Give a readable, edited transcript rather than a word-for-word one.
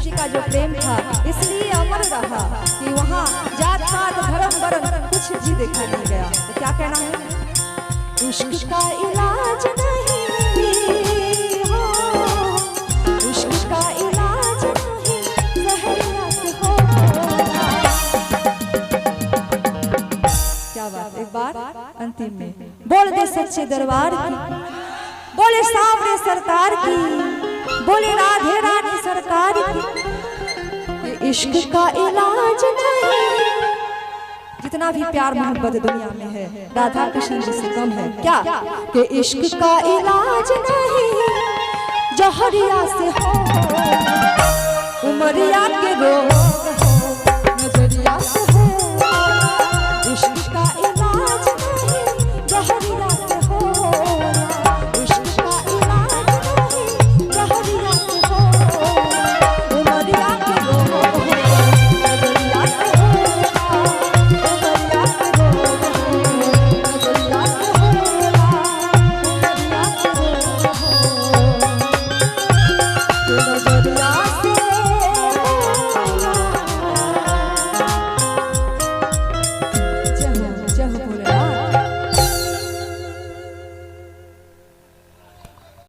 जी का जो प्रेम था इसलिए अमर रहा कि वहाँ जात पात धर्म वर्ण कुछ भी देखा नहीं गया। तो क्या कहना है? इश्क का इलाज नहीं हो, इश्क का इलाज नहीं, जहरिया से होगा। क्या बात, एक बार अंतिम में बोल दे सच्चे दरबार की, बोले सामने सरकार की, बोले राधे रानी सरकार की, इश्क का इलाज नहीं। जितना भी प्यार मोहब्बत दुनिया में है राधा कृष्ण जी से कम है क्या? कि इश्क का इलाज नहीं, जहरिया से हो, उमरिया के रोग।